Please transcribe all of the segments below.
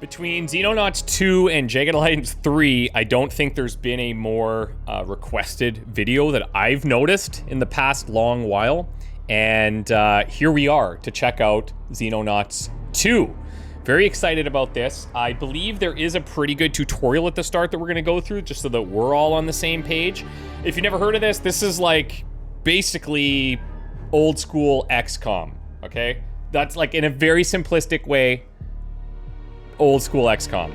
Between Xenonauts 2 and Jagged Alliance 3, I don't think there's been a more requested video that I've noticed in the past long while. And here we are to check out Xenonauts 2. Very excited about this. I believe there is a pretty good tutorial at the start that we're going to go through just so that we're all on the same page. If you've never heard of this, this is like basically old school XCOM, okay? That's like in a very simplistic way, old school XCOM.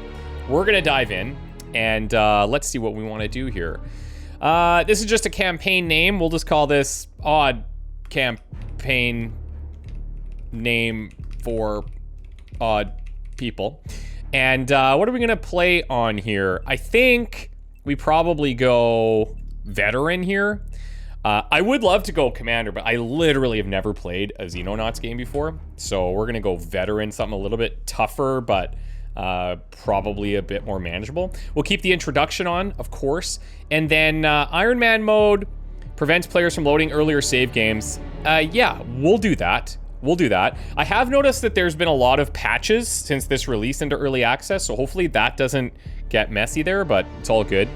We're gonna dive in and let's see what we want to do here. This is just a campaign name. We'll just call this Odd Campaign Name for Odd People. And what are we gonna play on here? I think we probably go veteran here. I would love to go commander, but I literally have never played a Xenonauts game before. So we're gonna go veteran, something a little bit tougher, but probably a bit more manageable. We'll keep the introduction on, of course. And then Iron Man mode prevents players from loading earlier save games. Yeah, we'll do that. We'll do that. I have noticed that there's been a lot of patches since this release into early access, so hopefully that doesn't get messy there, but it's all good.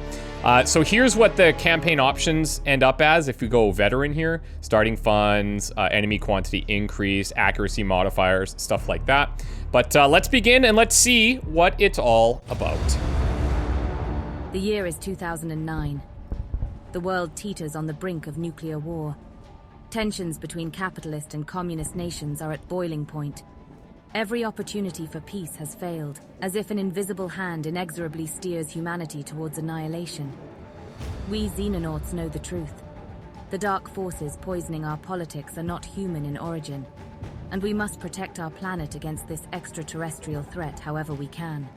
So here's what the campaign options end up as if we go veteran here. Starting funds, enemy quantity increase, accuracy modifiers, stuff like that. But let's begin and let's see what it's all about. The year is 2009. The world teeters on the brink of nuclear war. Tensions between capitalist and communist nations are at boiling point. Every opportunity for peace has failed, as if an invisible hand inexorably steers humanity towards annihilation. We Xenonauts know the truth. The dark forces poisoning our politics are not human in origin, and we must protect our planet against this extraterrestrial threat however we can.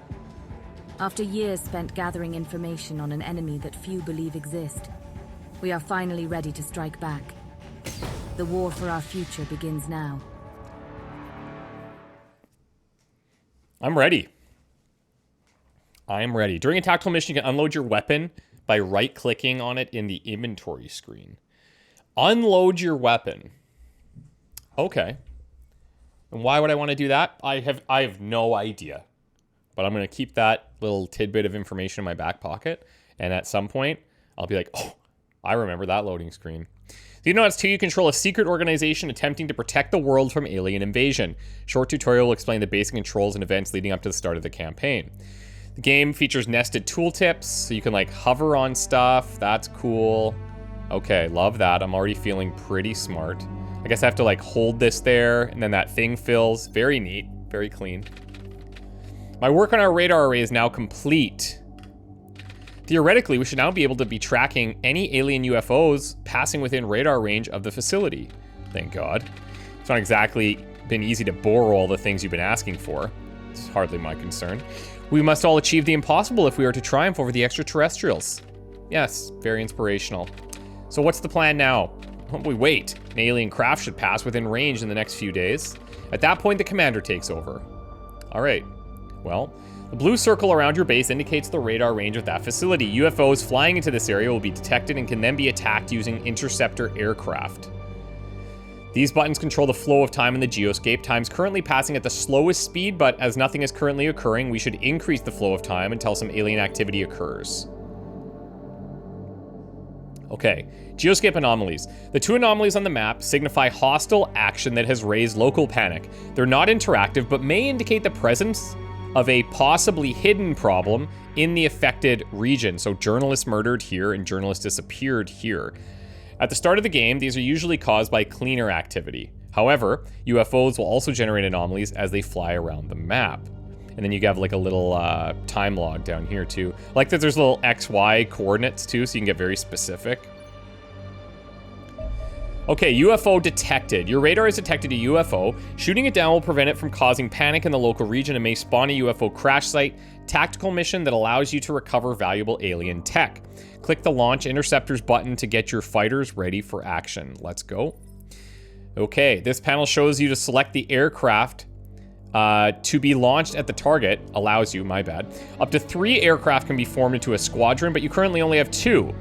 After years spent gathering information on an enemy that few believe exist, we are finally ready to strike back. The war for our future begins now. I'm ready. I am ready. During a tactical mission, you can unload your weapon by right-clicking on it in the inventory screen. Unload your weapon. Okay. And why would I want to do that? I have no idea. But I'm going to keep that little tidbit of information in my back pocket. And at some point, I'll be like, oh, I remember that loading screen. Xenonauts 2, you control a secret organization attempting to protect the world from alien invasion. Short tutorial will explain the basic controls and events leading up to the start of the campaign. The game features nested tooltips, so you can like hover on stuff. That's cool. Okay, love that. I'm already feeling pretty smart. I guess I have to like hold this there, and then that thing fills. Very neat, very clean. My work on our radar array is now complete. Theoretically, we should now be able to be tracking any alien UFOs passing within radar range of the facility. Thank God. It's not exactly been easy to borrow all the things you've been asking for. It's hardly my concern. We must all achieve the impossible if we are to triumph over the extraterrestrials. Yes, very inspirational. So what's the plan now? We wait. An alien craft should pass within range in the next few days. At that point, the commander takes over. All right. Well, the blue circle around your base indicates the radar range of that facility. UFOs flying into this area will be detected and can then be attacked using interceptor aircraft. These buttons control the flow of time in the Geoscape. Time's currently passing at the slowest speed, but as nothing is currently occurring, we should increase the flow of time until some alien activity occurs. Okay, Geoscape anomalies. The two anomalies on the map signify hostile action that has raised local panic. They're not interactive, but may indicate the presence of a possibly hidden problem in the affected region. So journalists murdered here and journalists disappeared here. At the start of the game, these are usually caused by cleaner activity. However, UFOs will also generate anomalies as they fly around the map. And then you have like a little time log down here too. Like that there's little XY coordinates too, so you can get very specific. Okay, UFO detected. Your radar has detected a UFO. Shooting it down will prevent it from causing panic in the local region and may spawn a UFO crash site tactical mission that allows you to recover valuable alien tech. Click the Launch Interceptors button to get your fighters ready for action. Let's go. Okay, this panel shows you to select the aircraft to be launched at the target. Allows you, my bad. Up to 3 aircraft can be formed into a squadron, but you currently only have 2.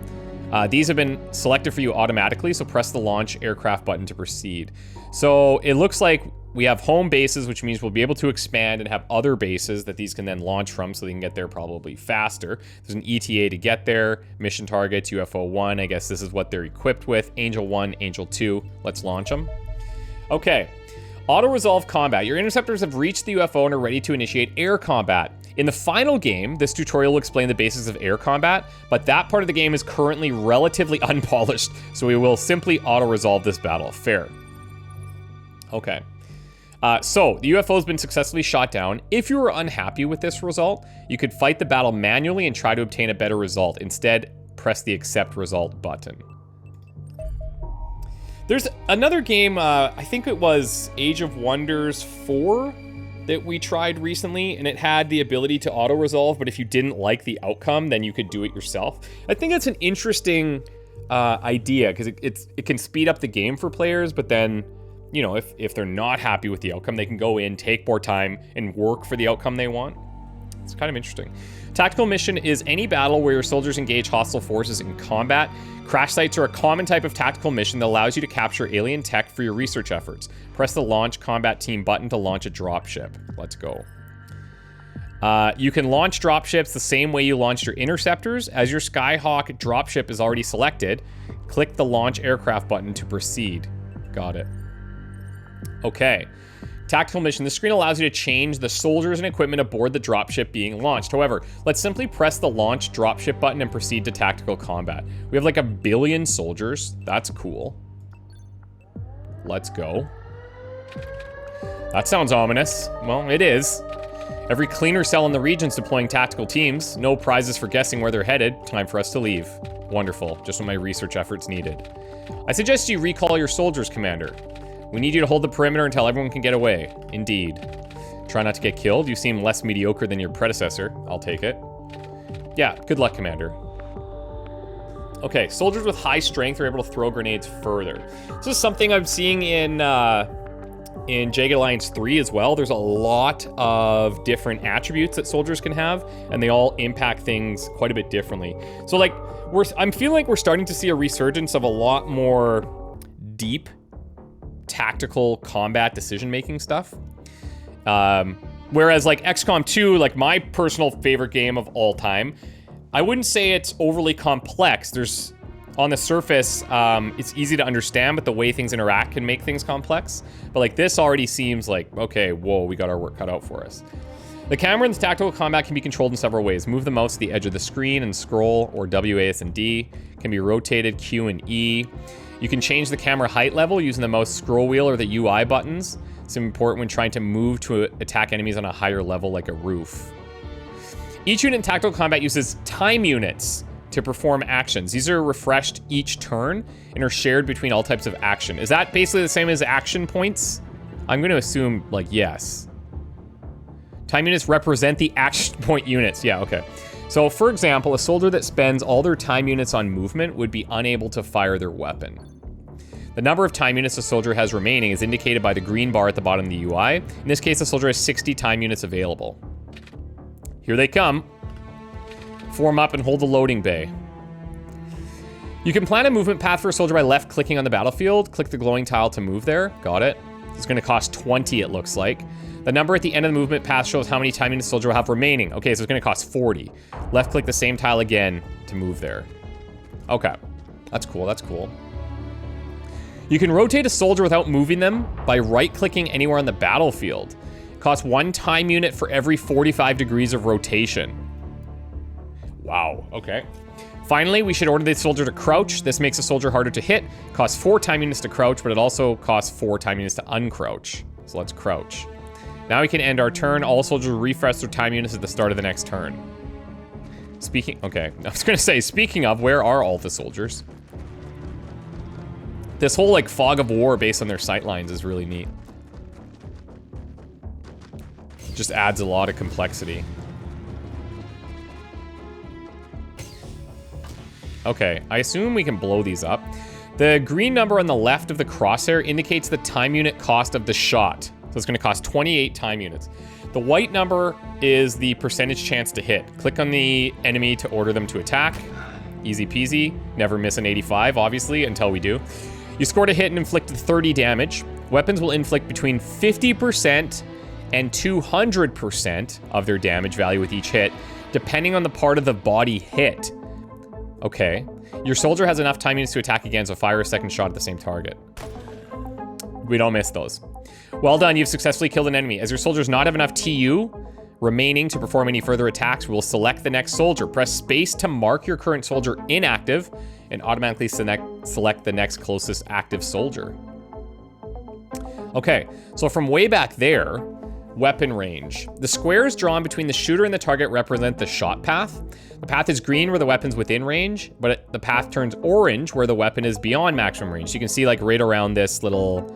These have been selected for you automatically, so press the Launch Aircraft button to proceed. So it looks like we have home bases, which means we'll be able to expand and have other bases that these can then launch from, so they can get there probably faster. There's an ETA to get there. Mission targets, UFO 1. I guess this is what they're equipped with. Angel 1, Angel 2. Let's launch them. Okay. Auto-resolve combat. Your interceptors have reached the UFO and are ready to initiate air combat. In the final game, this tutorial will explain the basics of air combat, but that part of the game is currently relatively unpolished, so we will simply auto-resolve this battle. Fair. Okay. So, the UFO has been successfully shot down. If you were unhappy with this result, you could fight the battle manually and try to obtain a better result. Instead, press the accept result button. There's another game, I think it was Age of Wonders 4 that we tried recently, and it had the ability to auto-resolve, but if you didn't like the outcome, then you could do it yourself. I think that's an interesting idea, because it can speed up the game for players, but then, you know, if they're not happy with the outcome, they can go in, take more time, and work for the outcome they want. It's kind of interesting. Tactical mission is any battle where your soldiers engage hostile forces in combat. Crash sites are a common type of tactical mission that allows you to capture alien tech for your research efforts. Press the launch combat team button to launch a dropship. Let's go. You can launch dropships the same way you launched your interceptors. As your Skyhawk dropship is already selected, click the launch aircraft button to proceed. Got it. Okay. Tactical mission. The screen allows you to change the soldiers and equipment aboard the dropship being launched. However, let's simply press the launch dropship button and proceed to tactical combat. We have like 1 billion soldiers. That's cool. Let's go. That sounds ominous. Well, it is. Every cleaner cell in the region's deploying tactical teams. No prizes for guessing where they're headed. Time for us to leave. Wonderful. Just what my research efforts needed. I suggest you recall your soldiers, Commander. We need you to hold the perimeter until everyone can get away. Indeed. Try not to get killed. You seem less mediocre than your predecessor. I'll take it. Yeah, good luck, Commander. Okay, soldiers with high strength are able to throw grenades further. This is something I'm seeing in Jagged Alliance 3 as well. There's a lot of different attributes that soldiers can have, and they all impact things quite a bit differently. So, like, I'm feeling like we're starting to see a resurgence of a lot more deep tactical combat decision-making stuff. Whereas like XCOM 2, like my personal favorite game of all time, I wouldn't say it's overly complex. There's, on the surface, it's easy to understand, but the way things interact can make things complex. But like this already seems like, okay, whoa, we got our work cut out for us. The camera in the tactical combat can be controlled in several ways. Move the mouse to the edge of the screen and scroll, or W, A, S, and D. Can be rotated, Q, and E. You can change the camera height level using the mouse scroll wheel or the UI buttons. It's important when trying to move to attack enemies on a higher level like a roof. Each unit in tactical combat uses time units to perform actions. These are refreshed each turn and are shared between all types of action. Is that basically the same as action points? I'm going to assume, like, yes. Time units represent the action point units. Yeah, okay. So, for example, a soldier that spends all their time units on movement would be unable to fire their weapon. The number of time units a soldier has remaining is indicated by the green bar at the bottom of the UI. In this case, the soldier has 60 time units available. Here they come. Form up and hold the loading bay. You can plan a movement path for a soldier by left-clicking on the battlefield. Click the glowing tile to move there. Got it. It's going to cost 20, it looks like. The number at the end of the movement path shows how many time units the soldier will have remaining. Okay, so it's going to cost 40. Left-click the same tile again to move there. Okay. That's cool, that's cool. You can rotate a soldier without moving them by right-clicking anywhere on the battlefield. It costs 1 time unit for every 45 degrees of rotation. Wow, okay. Finally, we should order the soldier to crouch. This makes a soldier harder to hit. It costs 4 time units to crouch, but it also costs 4 time units to uncrouch. So let's crouch. Now we can end our turn. All soldiers will refresh their time units at the start of the next turn. Okay, I was gonna say, speaking of, where are all the soldiers? This whole, like, fog of war based on their sightlines is really neat. Just adds a lot of complexity. Okay, I assume we can blow these up. The green number on the left of the crosshair indicates the time unit cost of the shot. So it's gonna cost 28 time units. The white number is the percentage chance to hit. Click on the enemy to order them to attack. Easy peasy. Never miss an 85, obviously, until we do. You scored a hit and inflicted 30 damage. Weapons will inflict between 50% and 200% of their damage value with each hit, depending on the part of the body hit. Okay. Your soldier has enough time units to attack again, so fire a second shot at the same target. We don't miss those. Well done, you've successfully killed an enemy. As your soldiers not have enough TU remaining to perform any further attacks, we will select the next soldier. Press space to mark your current soldier inactive and automatically select the next closest active soldier. Okay, so from way back there, weapon range. The squares drawn between the shooter and the target represent the shot path. The path is green where the weapon's within range, but the path turns orange where the weapon is beyond maximum range. So you can see like right around this little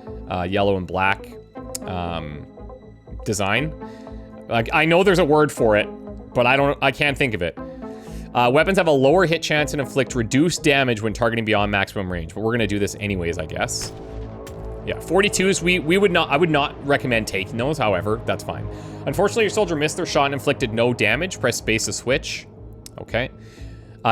yellow and black design. Like, I know there's a word for it, but I can't think of it. Weapons have a lower hit chance and inflict reduced damage when targeting beyond maximum range, but we're gonna do this anyways, I guess. Yeah, 42s, I would not recommend taking those, however, that's fine. Unfortunately, your soldier missed their shot and inflicted no damage. Press space to switch. Okay.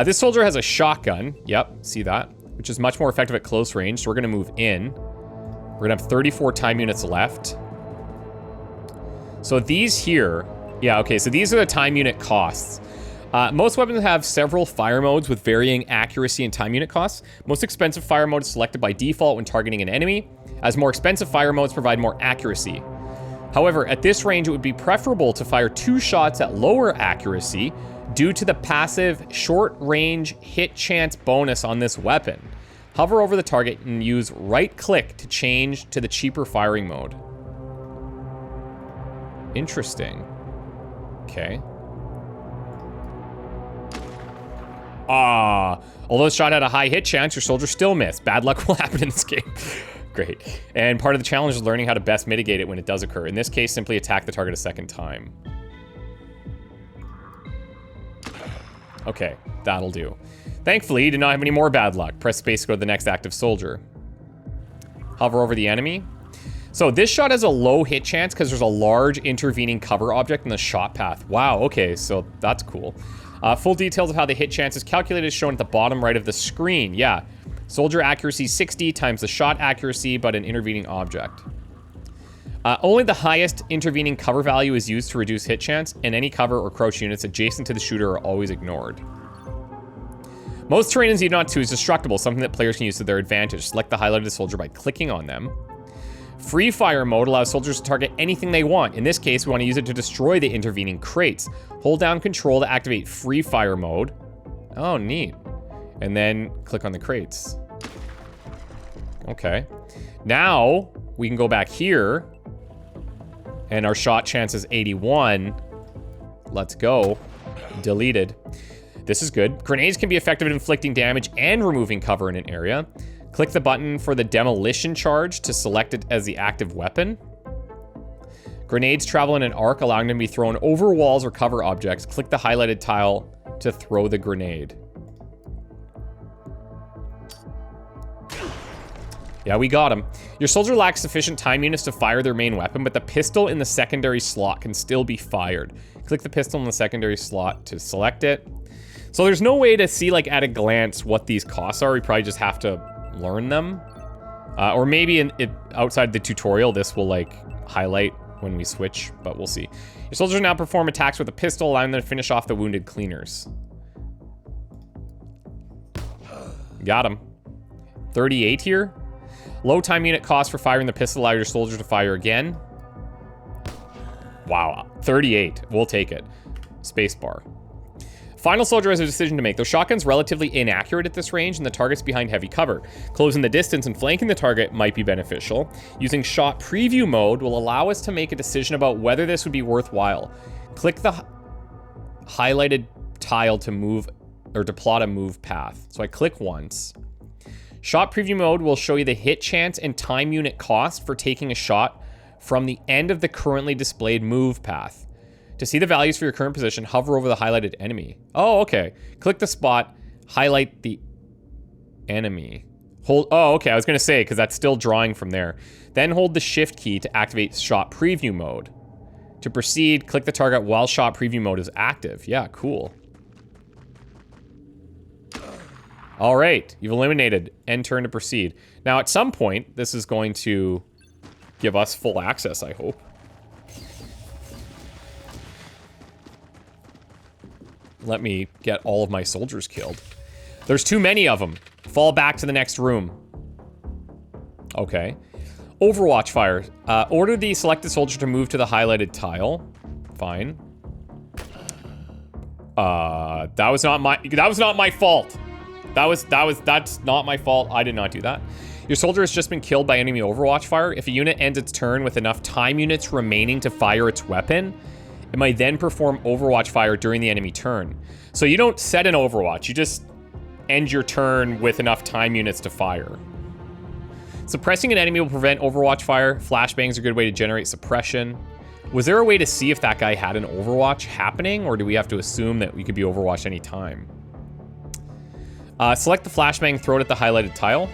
This soldier has a shotgun. Yep, see that? Which is much more effective at close range, so we're gonna move in. We're gonna have 34 time units left. So these here, yeah, okay, so these are the time unit costs. Most weapons have several fire modes with varying accuracy and time unit costs. Most expensive fire mode is selected by default when targeting an enemy, as more expensive fire modes provide more accuracy. However, at this range, it would be preferable to fire 2 shots at lower accuracy due to the passive short-range hit chance bonus on this weapon. Hover over the target and use right-click to change to the cheaper firing mode. Interesting. Okay. Although the shot had a high hit chance, your soldier still missed. Bad luck will happen in this game. Great. And part of the challenge is learning how to best mitigate it when it does occur. In this case, simply attack the target a second time. Okay, that'll do. Thankfully, you did not have any more bad luck. Press space to go to the next active soldier. Hover over the enemy. So this shot has a low hit chance because there's a large intervening cover object in the shot path. Wow, okay, so that's cool. Full details of how the hit chance is calculated is shown at the bottom right of the screen. Yeah, soldier accuracy 60 times the shot accuracy, but an intervening object. Only the highest intervening cover value is used to reduce hit chance, and any cover or crouch units adjacent to the shooter are always ignored. Most terrain in Xenonauts 2 is destructible, something that players can use to their advantage. Select the highlighted soldier by clicking on them. Free fire mode allows soldiers to target anything they want. In this case, we want to use it to destroy the intervening crates. Hold down control to activate free fire mode. Oh, neat. And then click on the crates. Okay. Now, we can go back here. And our shot chance is 81. Let's go. Deleted. This is good. Grenades can be effective at inflicting damage and removing cover in an area. Click the button for the demolition charge to select it as the active weapon. Grenades travel in an arc, allowing them to be thrown over walls or cover objects. Click the highlighted tile to throw the grenade. Yeah, we got him. Your soldier lacks sufficient time units to fire their main weapon, but the pistol in the secondary slot can still be fired. Click the pistol in the secondary slot to select it. So there's no way to see, like, at a glance what these costs are. We probably just have to learn them. Or maybe outside the tutorial, this will, like, highlight when we switch, but we'll see. Your soldiers now perform attacks with a pistol, allowing them to finish off the wounded cleaners. Got him. 38 here. Low time unit cost for firing the pistol, allow your soldier to fire again. Wow, 38. We'll take it. Spacebar. Final soldier has a decision to make. Though shotgun's relatively inaccurate at this range and the target's behind heavy cover, closing the distance and flanking the target might be beneficial. Using shot preview mode will allow us to make a decision about whether this would be worthwhile. Click the highlighted tile to move or to plot a move path. So I click once. Shot preview mode will show you the hit chance and time unit cost for taking a shot from the end of the currently displayed move path. To see the values for your current position, hover over the highlighted enemy. Oh, okay. Click the spot, highlight the enemy. Oh, okay, I was gonna say, because that's still drawing from there. Then hold the shift key to activate shot preview mode. To proceed, click the target while shot preview mode is active. Yeah, cool. All right, you've eliminated. End turn to proceed. Now, at some point, this is going to give us full access, I hope. Let me get all of my soldiers killed. There's too many of them. Fall back to the next room. Okay. Overwatch fire. Order the selected soldier to move to the highlighted tile. Fine. That was not my fault. That's not my fault. I did not do that. Your soldier has just been killed by enemy Overwatch fire. If a unit ends its turn with enough time units remaining to fire its weapon, it might then perform Overwatch fire during the enemy turn. So you don't set an Overwatch, you just end your turn with enough time units to fire. Suppressing an enemy will prevent Overwatch fire. Flashbangs are a good way to generate suppression. Was there a way to see if that guy had an Overwatch happening, or do we have to assume that we could be Overwatched any time? Select the flashbang, throw it at the highlighted tile.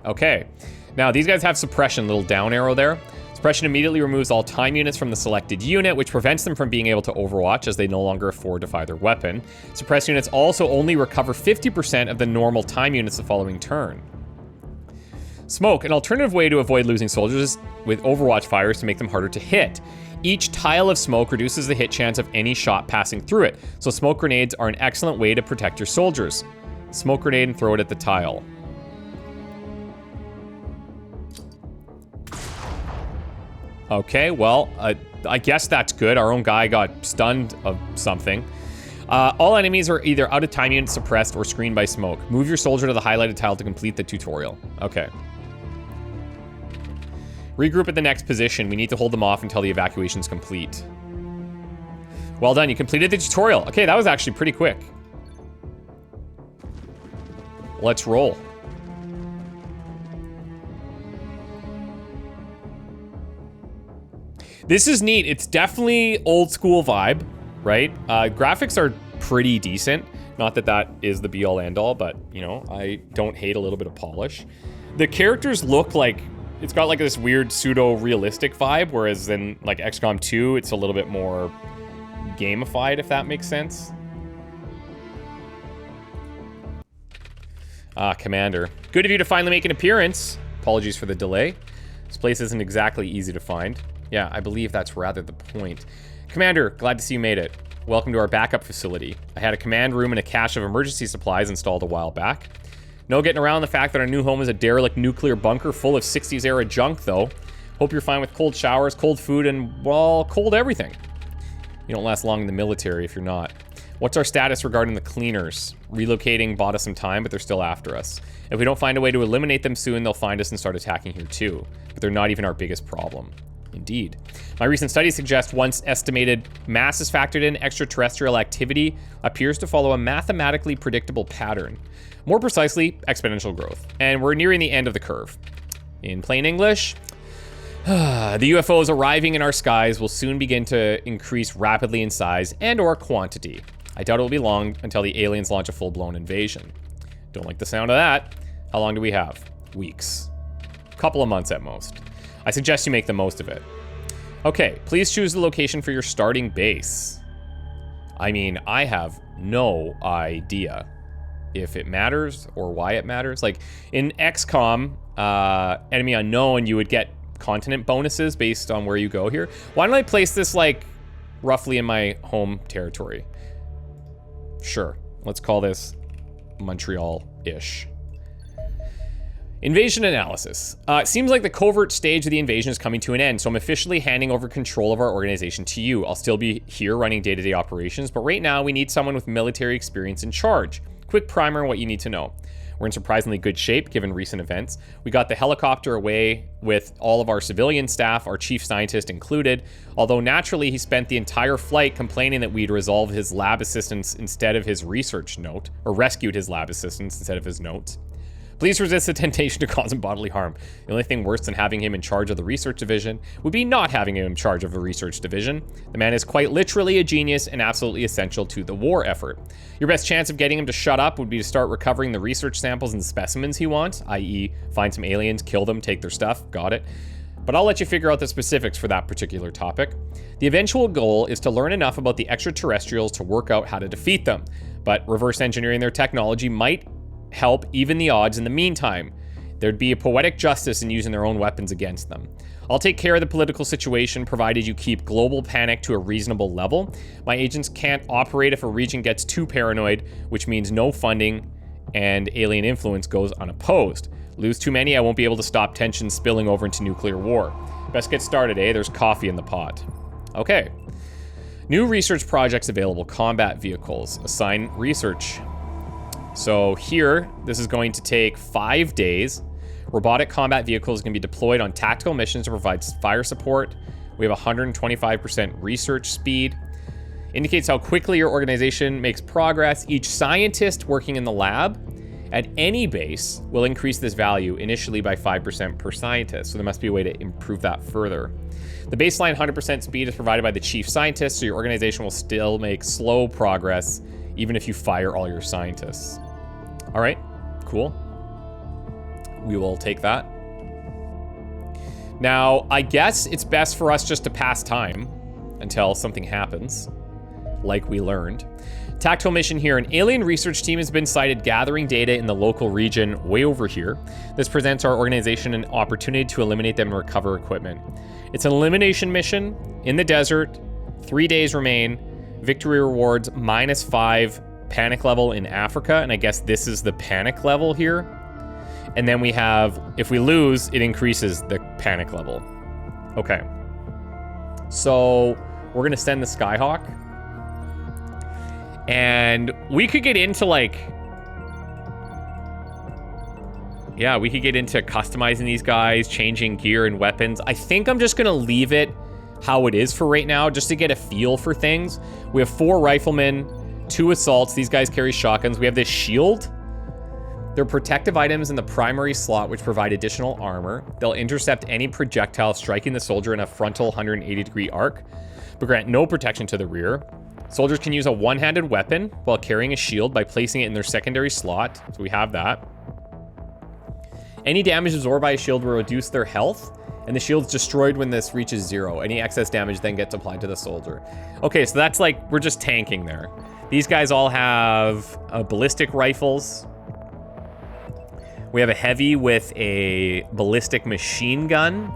Okay. Now, these guys have suppression, little down arrow there. Suppression immediately removes all time units from the selected unit, which prevents them from being able to Overwatch as they no longer afford to fire their weapon. Suppressed units also only recover 50% of the normal time units the following turn. Smoke, an alternative way to avoid losing soldiers with Overwatch fires to make them harder to hit. Each tile of smoke reduces the hit chance of any shot passing through it, so smoke grenades are an excellent way to protect your soldiers. Smoke grenade and throw it at the tile. Okay, well, I guess that's good. Our own guy got stunned of something. All enemies are either out of time units, suppressed, or screened by smoke. Move your soldier to the highlighted tile to complete the tutorial. Okay. Regroup at the next position. We need to hold them off until the evacuation's complete. Well done, you completed the tutorial. Okay, that was actually pretty quick. Let's roll. This is neat. It's definitely old school vibe, right? Graphics are pretty decent. Not that that is the be all end all, but you know, I don't hate a little bit of polish. The characters look like, it's got like this weird pseudo realistic vibe, whereas in like XCOM 2, it's a little bit more gamified, if that makes sense. Commander. Good of you to finally make an appearance. Apologies for the delay. This place isn't exactly easy to find. Yeah, I believe that's rather the point. Commander, glad to see you made it. Welcome to our backup facility. I had a command room and a cache of emergency supplies installed a while back. No getting around the fact that our new home is a derelict nuclear bunker full of 60s era junk, though. Hope you're fine with cold showers, cold food, and, well, cold everything. You don't last long in the military if you're not. What's our status regarding the cleaners? Relocating bought us some time, but they're still after us. If we don't find a way to eliminate them soon, they'll find us and start attacking here too. But they're not even our biggest problem. Indeed. My recent studies suggest once estimated mass is factored in, extraterrestrial activity appears to follow a mathematically predictable pattern. More precisely, exponential growth. And we're nearing the end of the curve. In plain English, the UFOs arriving in our skies will soon begin to increase rapidly in size and or quantity. I doubt it will be long until the aliens launch a full-blown invasion. Don't like the sound of that. How long do we have? Weeks. Couple of months at most. I suggest you make the most of it. Okay, please choose the location for your starting base. I mean, I have no idea if it matters or why it matters. Like, in XCOM, Enemy Unknown, you would get continent bonuses based on where you go here. Why don't I place this, like, roughly in my home territory? Sure, let's call this Montreal-ish. Invasion analysis. It seems like the covert stage of the invasion is coming to an end, so I'm officially handing over control of our organization to you. I'll still be here running day-to-day operations, but right now we need someone with military experience in charge. Quick primer on what you need to know. We're in surprisingly good shape given recent events. We got the helicopter away with all of our civilian staff, our chief scientist included, although naturally he spent the entire flight complaining that we'd resolved his lab assistants instead of his research note, or rescued his lab assistants instead of his notes. Please resist the temptation to cause him bodily harm. The only thing worse than having him in charge of the research division would be not having him in charge of the research division. The man is quite literally a genius and absolutely essential to the war effort. Your best chance of getting him to shut up would be to start recovering the research samples and specimens he wants, i.e. find some aliens, kill them, take their stuff, got it. But I'll let you figure out the specifics for that particular topic. The eventual goal is to learn enough about the extraterrestrials to work out how to defeat them, but reverse engineering their technology might help even the odds in the meantime. There'd be a poetic justice in using their own weapons against them. I'll take care of the political situation, provided you keep global panic to a reasonable level. My agents can't operate if a region gets too paranoid, which means no funding and alien influence goes unopposed. Lose too many, I won't be able to stop tensions spilling over into nuclear war. Best get started, eh? There's coffee in the pot. Okay. New research projects available. Combat vehicles. Assign research. So here, this is going to take 5 days. Robotic combat vehicles can be deployed on tactical missions to provide fire support. We have 125% research speed. Indicates how quickly your organization makes progress. Each scientist working in the lab at any base will increase this value initially by 5% per scientist. So there must be a way to improve that further. The baseline 100% speed is provided by the chief scientist, so your organization will still make slow progress even if you fire all your scientists. All right, cool. We will take that. Now, I guess it's best for us just to pass time until something happens, like we learned. Tactical mission here. An alien research team has been sighted gathering data in the local region way over here. This presents our organization an opportunity to eliminate them and recover equipment. It's an elimination mission in the desert. 3 days remain. Victory rewards -5 panic level in Africa. And I guess this is the panic level here. And then we have, if we lose, it increases the panic level. Okay. So we're going to send the Skyhawk. And we could get into like... Yeah, we could get into customizing these guys, changing gear and weapons. I think I'm just going to leave it how it is for right now, just to get a feel for things. We have 4 riflemen, 2 assaults. These guys carry shotguns. We have this shield. They're protective items in the primary slot, which provide additional armor. They'll intercept any projectile striking the soldier in a frontal 180-degree arc, but grant no protection to the rear. Soldiers can use a one-handed weapon while carrying a shield by placing it in their secondary slot. So we have that. Any damage absorbed by a shield will reduce their health, and the shield's destroyed when this reaches 0. Any excess damage then gets applied to the soldier. Okay, so that's like, we're just tanking there. These guys all have ballistic rifles. We have a heavy with a ballistic machine gun.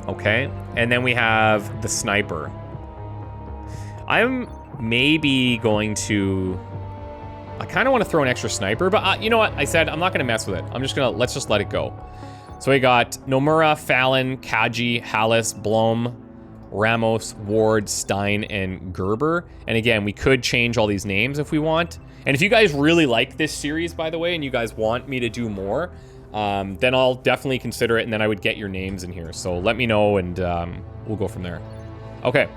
Okay, and then we have the sniper. I'm maybe going to... I kind of want to throw an extra sniper, but you know what? I said I'm not going to mess with it. I'm just going to... Let's just let it go. So we got Nomura, Fallon, Kaji, Hallis, Blom, Ramos, Ward, Stein, and Gerber. And again, we could change all these names if we want. And if you guys really like this series, by the way, and you guys want me to do more, then I'll definitely consider it, and then I would get your names in here. So let me know, and we'll go from there. Okay.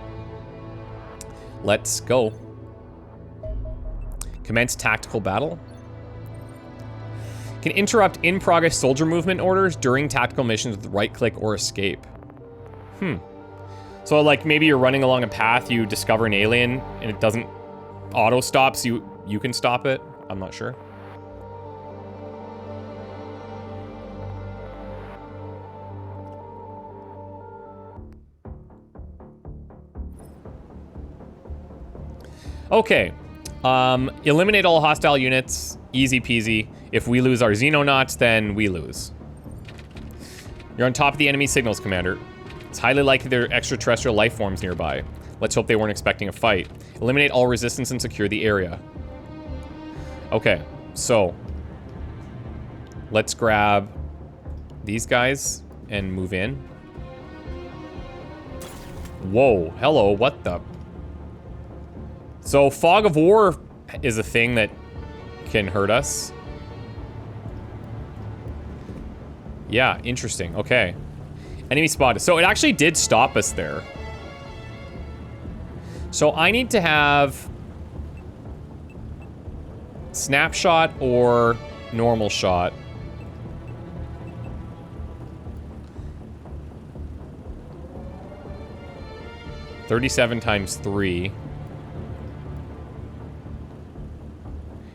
Let's go. Commence tactical battle. Can interrupt in-progress soldier movement orders during tactical missions with right-click or escape. So, like, maybe you're running along a path, you discover an alien, and it doesn't auto-stop, so you can stop it? I'm not sure. Okay. Eliminate all hostile units. Easy peasy. If we lose our Xenonauts, then we lose. You're on top of the enemy signals, Commander. It's highly likely there are extraterrestrial life forms nearby. Let's hope they weren't expecting a fight. Eliminate all resistance and secure the area. Okay, so let's grab these guys and move in. Whoa, hello, what the? So fog of war is a thing that can hurt us. Yeah, interesting, okay. Enemy spotted. So it actually did stop us there. So I need to have snapshot or normal shot. $37 times 3.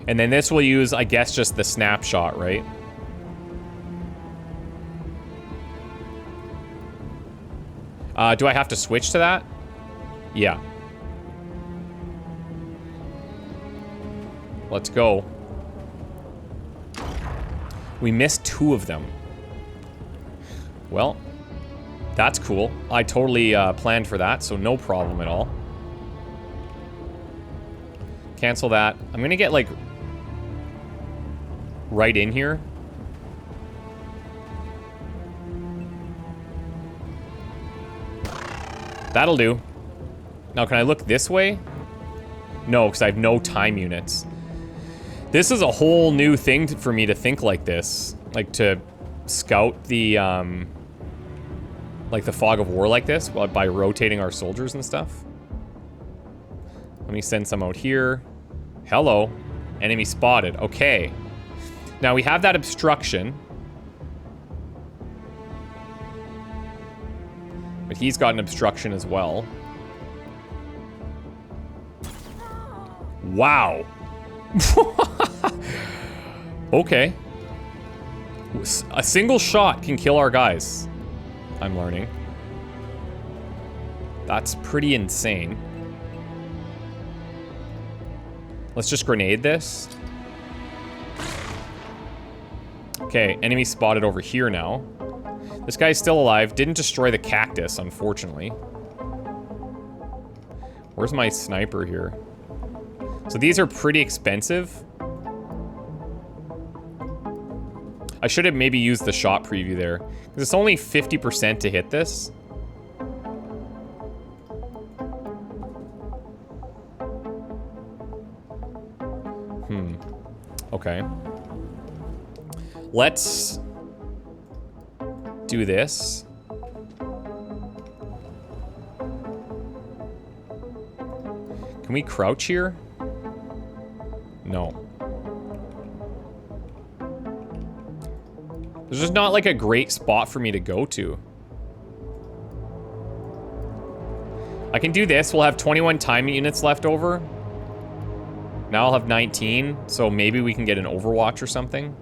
And then this will use, I guess, just the snapshot, right? Do I have to switch to that? Yeah. Let's go. We missed 2 of them. Well, that's cool. I totally planned for that, so no problem at all. Cancel that. I'm gonna get, like, right in here. That'll do. Now, can I look this way? No, because I have no time units. This is a whole new thing for me to think like this. Like, to scout the, like, the fog of war like this by rotating our soldiers and stuff. Let me send some out here. Hello. Enemy spotted. Okay. Now, we have that obstruction. But he's got an obstruction as well. Wow. Okay. A single shot can kill our guys. I'm learning. That's pretty insane. Let's just grenade this. Okay, enemy spotted over here now. This guy's still alive. Didn't destroy the cactus, unfortunately. Where's my sniper here? So these are pretty expensive. I should have maybe used the shot preview there. Because it's only 50% to hit this. Okay. Let's do this. Can we crouch here? No. There's just not like a great spot for me to go to. I can do this. We'll have 21 time units left over. Now I'll have 19, so maybe we can get an Overwatch or something.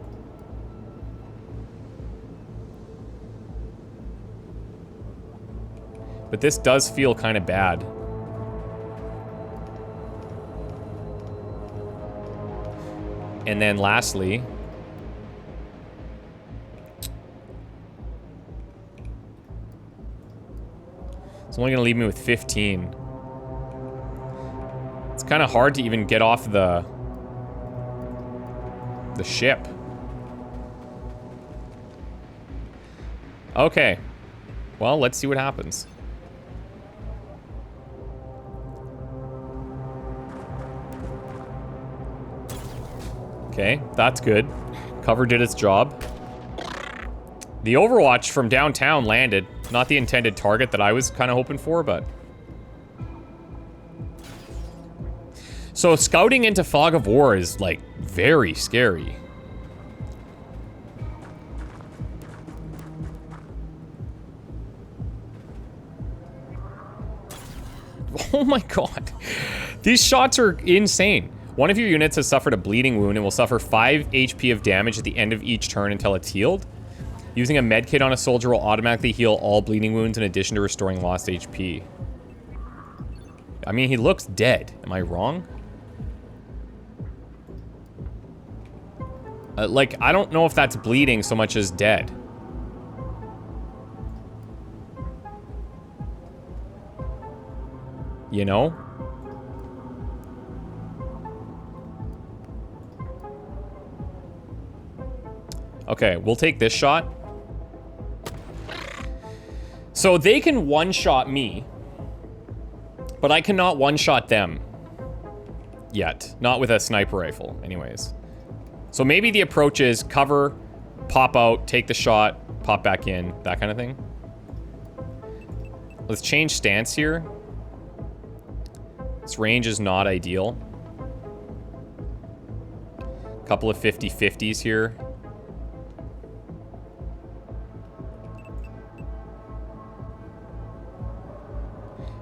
But this does feel kind of bad. And then lastly, it's only gonna leave me with 15. It's kind of hard to even get off the ship. Okay. Well, let's see what happens. Okay, that's good. Cover did its job. The Overwatch from downtown landed. Not the intended target that I was kind of hoping for, but... So scouting into Fog of War is, like, very scary. Oh my god. These shots are insane. One of your units has suffered a bleeding wound and will suffer 5 HP of damage at the end of each turn until it's healed. Using a medkit on a soldier will automatically heal all bleeding wounds in addition to restoring lost HP. I mean, he looks dead. Am I wrong? Like, I don't know if that's bleeding so much as dead. You know? Okay, we'll take this shot. So they can one-shot me, but I cannot one-shot them yet. Not with a sniper rifle, anyways. So maybe the approach is cover, pop out, take the shot, pop back in, that kind of thing. Let's change stance here. This range is not ideal. Couple of 50-50s here.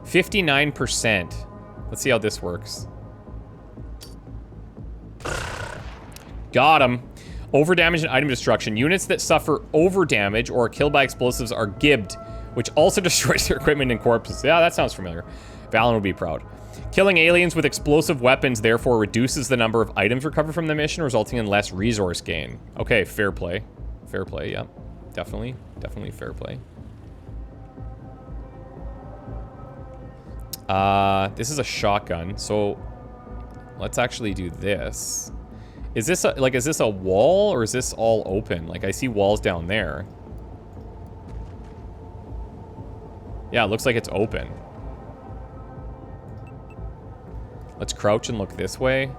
%. Let's see how this works. Got him. Overdamage and item destruction. Units that suffer overdamage or are killed by explosives are gibbed, which also destroys their equipment and corpses. Yeah, that sounds familiar. Valen would be proud. Killing aliens with explosive weapons therefore reduces the number of items recovered from the mission, resulting in less resource gain. Okay, fair play. Fair play, yeah. Definitely. Definitely fair play. This is a shotgun, so let's actually do this. Is this is this a wall or is this all open? Like, I see walls down there. Yeah, it looks like it's open. Let's crouch and look this way.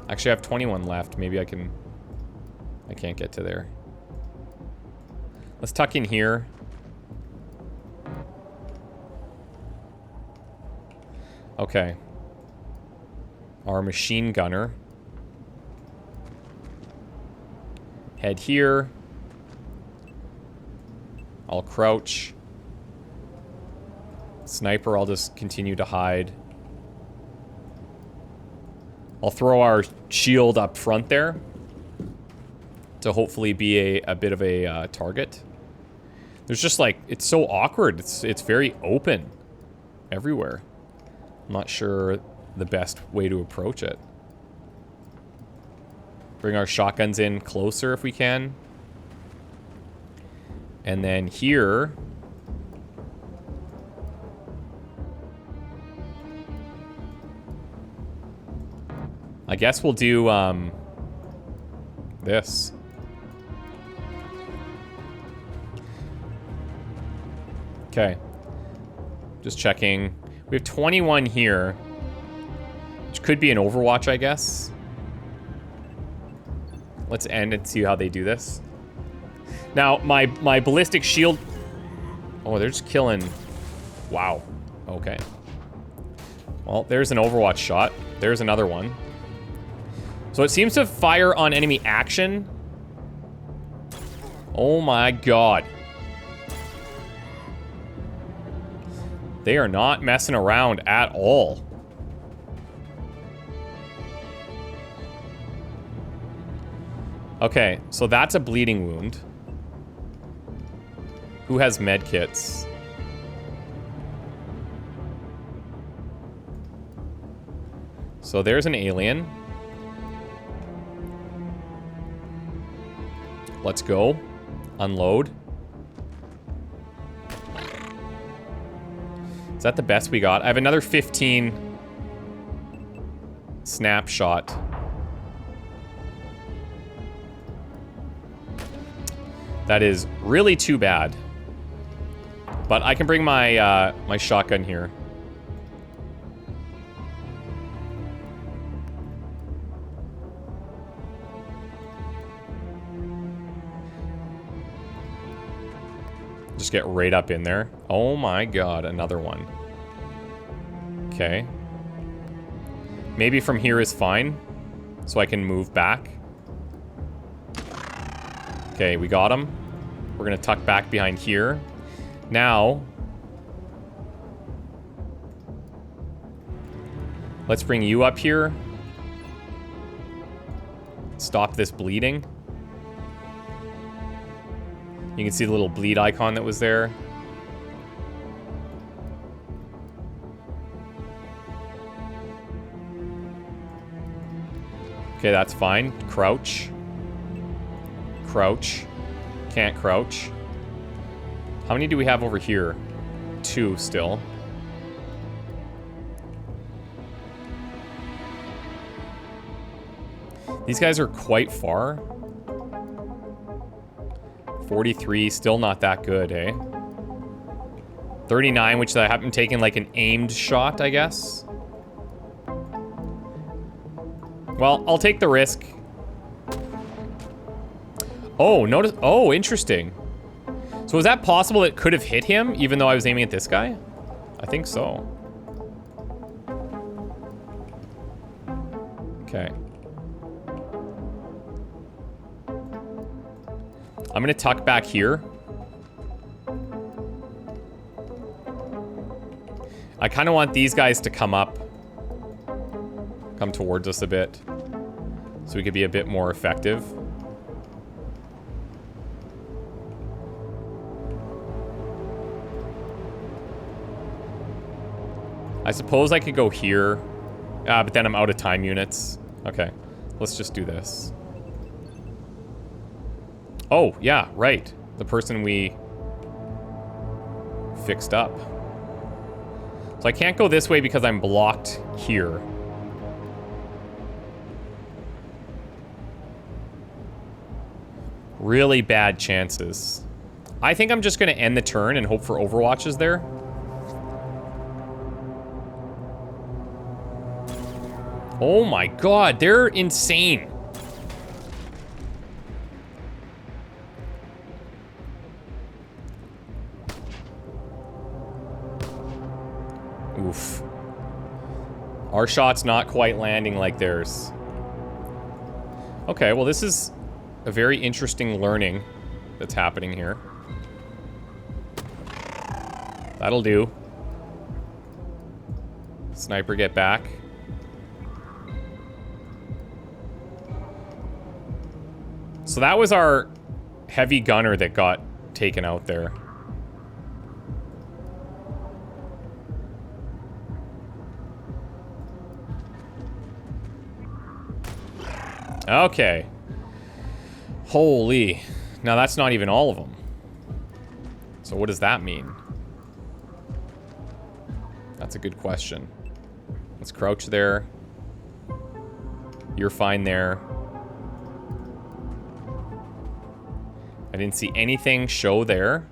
Actually, I have 21 left. Maybe I can't get to there. Let's tuck in here. Okay. Our machine gunner. Head here. I'll crouch. Sniper, I'll just continue to hide. I'll throw our shield up front there to hopefully be a bit of a target. There's just like, it's so awkward. It's very open everywhere. I'm not sure the best way to approach it. Bring our shotguns in closer if we can. And then here... I guess we'll do, this. Okay. Just checking. We have 21 here. Which could be an Overwatch, I guess. Let's end and see how they do this. Now, my ballistic shield... Oh, they're just killing... Wow. Okay. Well, there's an Overwatch shot. There's another one. So it seems to fire on enemy action. Oh my god. They are not messing around at all. Okay, so that's a bleeding wound. Who has med kits? So there's an alien. Let's go. Unload. Is that the best we got? I have another 15 snapshot. That is really too bad. But I can bring my my shotgun here. Just get right up in there. Oh my god, another one. Okay. Maybe from here is fine. So I can move back. Okay, we got him. We're gonna tuck back behind here. Now... let's bring you up here. Stop this bleeding. You can see the little bleed icon that was there. Okay, that's fine. Crouch. Crouch. Can't crouch. How many do we have over here? 2 still. These guys are quite far. 43, still not that good, eh? 39, which I haven't taken like an aimed shot, I guess. Well, I'll take the risk. Oh, notice. Oh, interesting. So is that possible it could have hit him even though I was aiming at this guy? I think so. Okay. I'm gonna tuck back here. I kind of want these guys to come up. Come towards us a bit. So we could be a bit more effective. I suppose I could go here. But then I'm out of time units. Okay. Let's just do this. Oh, yeah, right. The person we fixed up. So I can't go this way because I'm blocked here. Really bad chances. I think I'm just going to end the turn and hope for overwatches there. Oh my god, they're insane. Oof. Our shot's not quite landing like theirs. Okay, well this is a very interesting learning that's happening here. That'll do. Sniper, get back. So that was our heavy gunner that got taken out there. Okay. Holy. Now that's not even all of them. So what does that mean? That's a good question. Let's crouch there. You're fine there. I didn't see anything show there.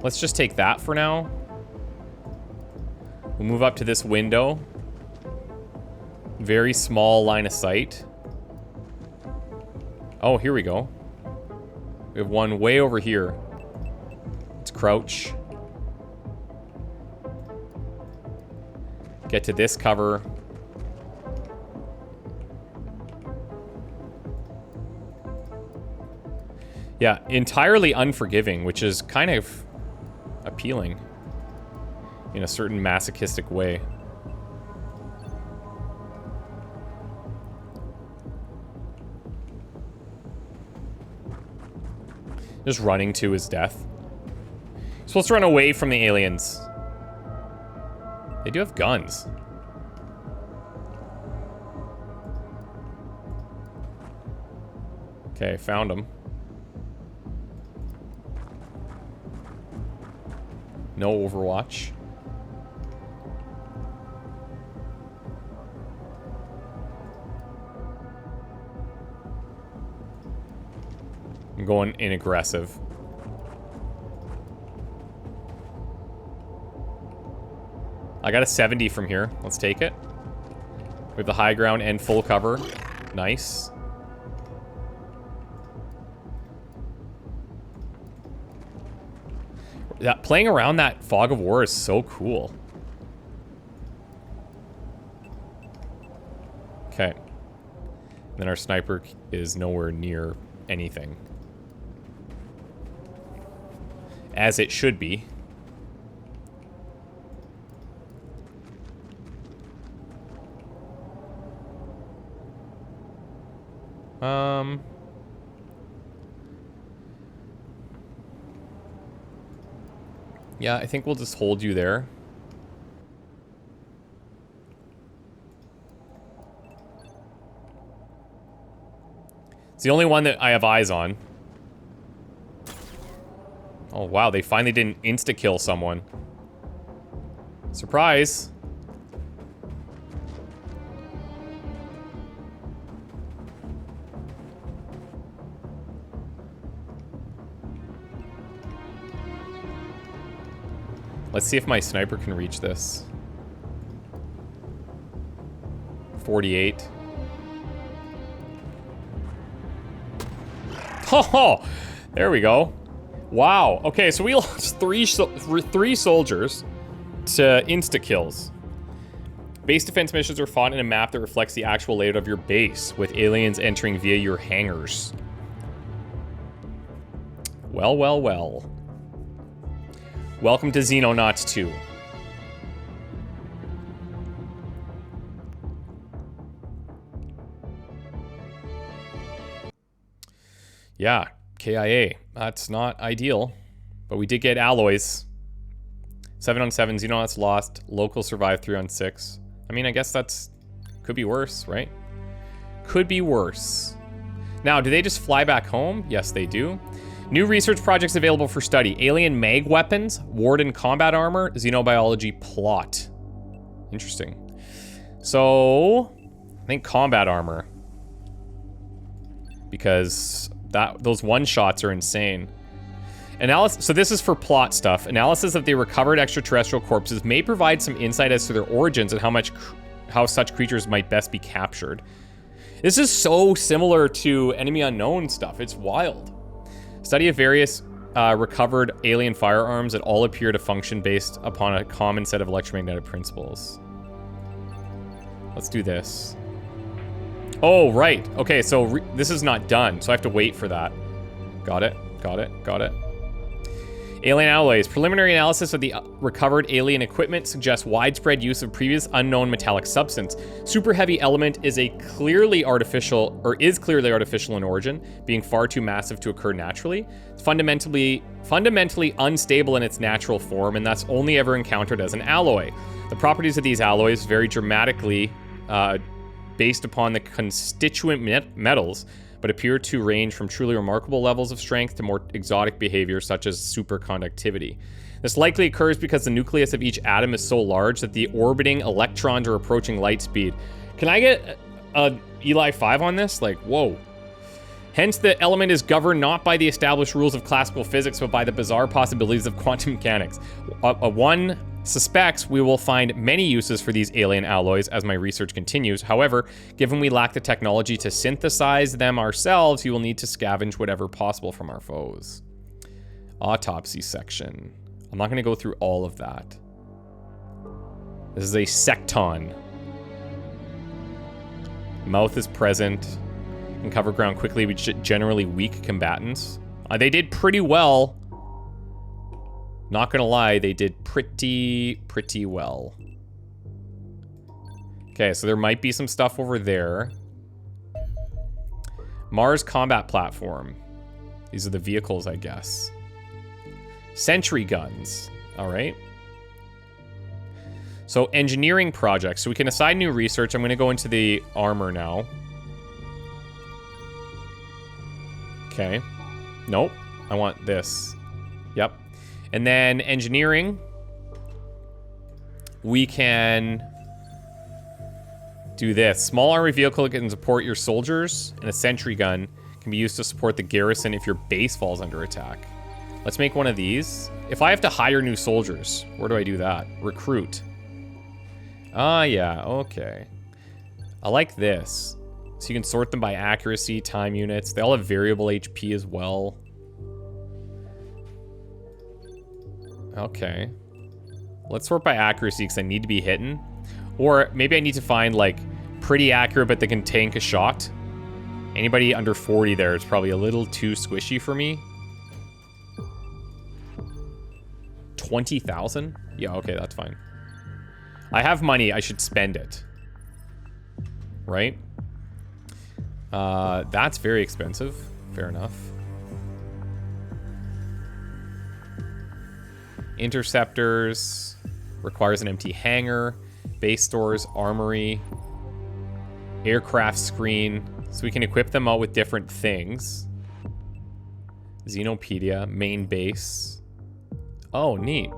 Let's just take that for now. We'll move up to this window. Very small line of sight. Oh, here we go. We have one way over here. Let's crouch. Get to this cover. Yeah, entirely unforgiving, which is kind of appealing in a certain masochistic way. Just running to his death. You're supposed to run away from the aliens. They do have guns. Okay, found him. No Overwatch. I'm going in aggressive. I got a 70 from here. Let's take it. We have the high ground and full cover. Nice. That playing around that fog of war is so cool. Okay. Then our sniper is nowhere near anything. As it should be. Yeah, I think we'll just hold you there. It's the only one that I have eyes on. Oh, wow, they finally didn't insta-kill someone. Surprise! Let's see if my sniper can reach this. 48. Oh, there we go. Wow. Okay, so we lost three soldiers to insta-kills. Base defense missions are fought in a map that reflects the actual layout of your base, with aliens entering via your hangars. Well, well, well. Welcome to Xenonauts 2. Yeah, KIA. That's not ideal. But we did get alloys. 7 on 7, Xenonauts lost. Local survived 3 on 6. I mean, I guess that's... could be worse, right? Could be worse. Now, do they just fly back home? Yes, they do. New research projects available for study. Alien mag weapons, Warden combat armor, xenobiology plot. Interesting. So, I think combat armor. Because those one-shots are insane. Analysis. So this is for plot stuff. Analysis of the recovered extraterrestrial corpses may provide some insight as to their origins and how such creatures might best be captured. This is so similar to Enemy Unknown stuff. It's wild. Study of various recovered alien firearms that all appear to function based upon a common set of electromagnetic principles. Let's do this. Oh, right. Okay, so this is not done, so I have to wait for that. Got it. Got it. Got it. Alien alloys. Preliminary analysis of the recovered alien equipment suggests widespread use of previous unknown metallic substance. Super heavy element is clearly artificial in origin, being far too massive to occur naturally. It's fundamentally unstable in its natural form, and thus only ever encountered as an alloy. The properties of these alloys vary dramatically based upon the constituent metals, but appear to range from truly remarkable levels of strength to more exotic behavior such as superconductivity. This likely occurs because the nucleus of each atom is so large that the orbiting electrons are approaching light speed. Can I get a Eli 5 on this? Like, whoa. Hence, the element is governed not by the established rules of classical physics, but by the bizarre possibilities of quantum mechanics. One suspects we will find many uses for these alien alloys as my research continues. However, given we lack the technology to synthesize them ourselves, you will need to scavenge whatever possible from our foes. Autopsy section. I'm not going to go through all of that. This is a secton. Mouth is present. Can cover ground quickly with generally weak combatants. They did pretty well. Not gonna lie, they did pretty well. Okay, so there might be some stuff over there. Mars combat platform. These are the vehicles, I guess. Sentry guns. All right. So engineering projects. So we can assign new research. I'm gonna go into the armor now. Okay. Nope. I want this. Yep. And then engineering, we can do this. Small armored vehicle can support your soldiers, and a sentry gun can be used to support the garrison if your base falls under attack. Let's make one of these. If I have to hire new soldiers, where do I do that? Recruit. Ah, yeah, okay. I like this. So you can sort them by accuracy, time units. They all have variable HP as well. Okay. Let's sort by accuracy because I need to be hitting. Or maybe I need to find, like, pretty accurate but they can tank a shot. Anybody under 40 there is probably a little too squishy for me. 20,000? Yeah, okay, that's fine. I have money. I should spend it. Right? That's very expensive. Fair enough. Interceptors. Requires an empty hangar. Base stores. Armory. Aircraft screen. So we can equip them all with different things. Xenopedia. Main base. Oh, neat.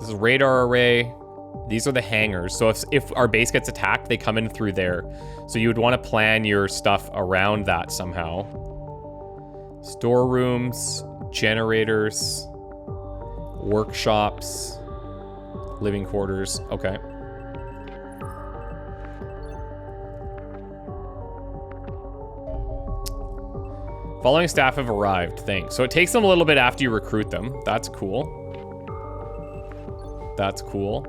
This is a radar array. These are the hangars. So if our base gets attacked, they come in through there. So you would want to plan your stuff around that somehow. Storerooms, generators, workshops, living quarters. Okay. Following staff have arrived. Thanks. So it takes them a little bit after you recruit them. That's cool. That's cool.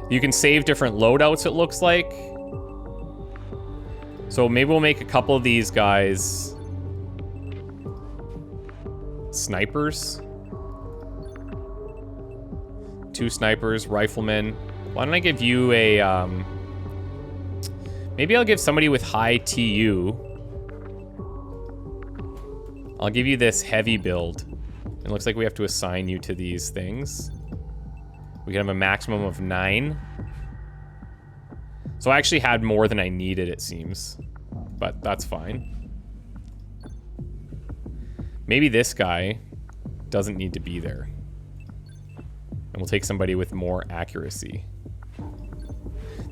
You can save different loadouts, it looks like. So maybe we'll make a couple of these guys snipers. 2 snipers, riflemen. Why don't I give you a, maybe I'll give somebody with high TU. I'll give you this heavy build. It looks like we have to assign you to these things. We can have a maximum of 9. So I actually had more than I needed, it seems. But that's fine. Maybe this guy doesn't need to be there. And we'll take somebody with more accuracy.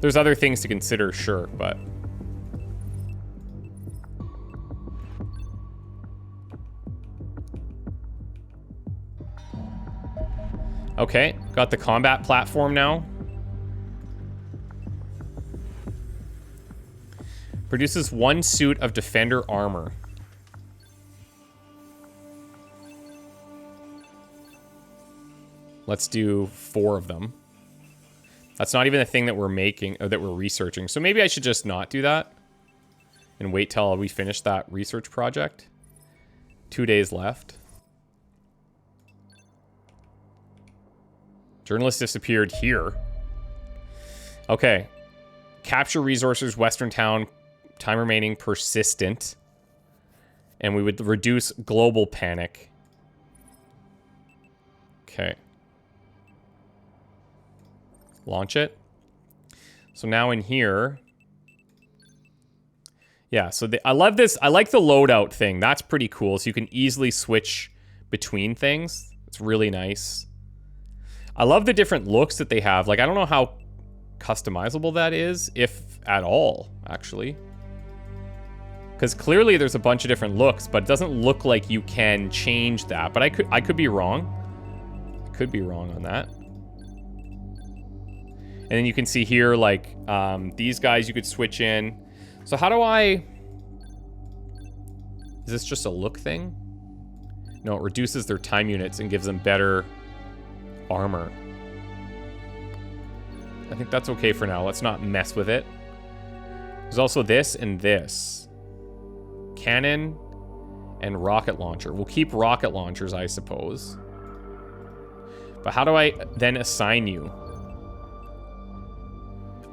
There's other things to consider, sure, but... Okay, got the combat platform now. Produces 1 suit of defender armor. Let's do 4 of them. That's not even the thing that we're making, or that we're researching. So maybe I should just not do that and wait till we finish that research project. 2 days left. Journalist disappeared here. Okay. Capture resources, Western Town. Time remaining persistent. And we would reduce global panic. Okay. Launch it. So now in here. Yeah, so I love this. I like the loadout thing. That's pretty cool. So you can easily switch between things. It's really nice. I love the different looks that they have. Like, I don't know how customizable that is, if at all, actually. Because clearly there's a bunch of different looks, but it doesn't look like you can change that. But I could be wrong. I could be wrong on that. And then you can see here, like, these guys you could switch in. So how do I... Is this just a look thing? No, it reduces their time units and gives them better armor. I think that's okay for now. Let's not mess with it. There's also this and this. Cannon and rocket launcher. We'll keep rocket launchers, I suppose. But how do I then assign you?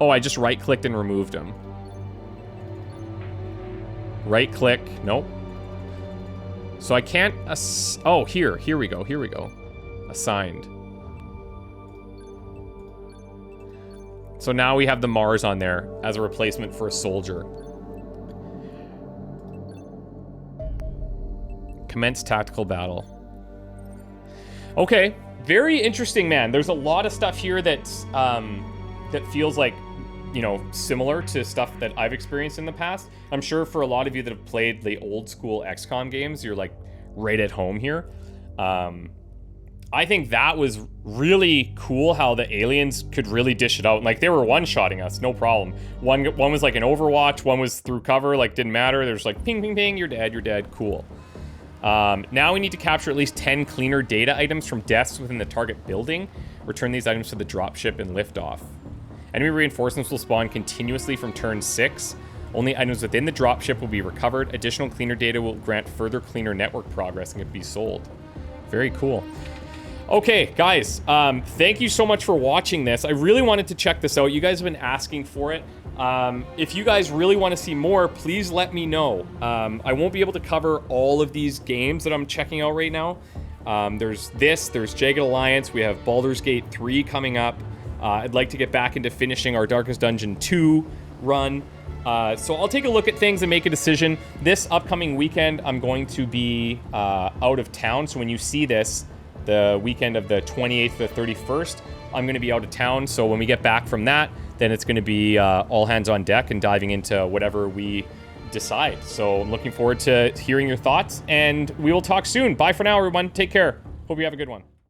Oh, I just right-clicked and removed them. Right-click. Nope. So I can't... Oh, here we go. Here we go. Assigned. So now we have the Mars on there as a replacement for a soldier. Commence tactical battle. Okay. Very interesting, man. There's a lot of stuff here that's, that feels like, you know, similar to stuff that I've experienced in the past. I'm sure for a lot of you that have played the old school XCOM games, you're like right at home here. I think that was really cool how the aliens could really dish it out. Like, they were one-shotting us, no problem. One was like an Overwatch, one was through cover, like, didn't matter. There's like, ping, ping, ping, you're dead, cool. Now we need to capture at least 10 cleaner data items from desks within the target building. Return these items to the dropship and lift off. Enemy reinforcements will spawn continuously from turn 6. Only items within the dropship will be recovered. Additional cleaner data will grant further cleaner network progress and can be sold. Very cool. Okay, guys, thank you so much for watching this. I really wanted to check this out. You guys have been asking for it. If you guys really want to see more, please let me know. I won't be able to cover all of these games that I'm checking out right now. There's Jagged Alliance. We have Baldur's Gate 3 coming up. I'd like to get back into finishing our Darkest Dungeon 2 run. So I'll take a look at things and make a decision. This upcoming weekend, I'm going to be out of town. So when you see this, the weekend of the 28th to the 31st, I'm going to be out of town. So when we get back from that, then it's going to be all hands on deck and diving into whatever we decide. So I'm looking forward to hearing your thoughts, and we will talk soon. Bye for now, everyone. Take care. Hope you have a good one.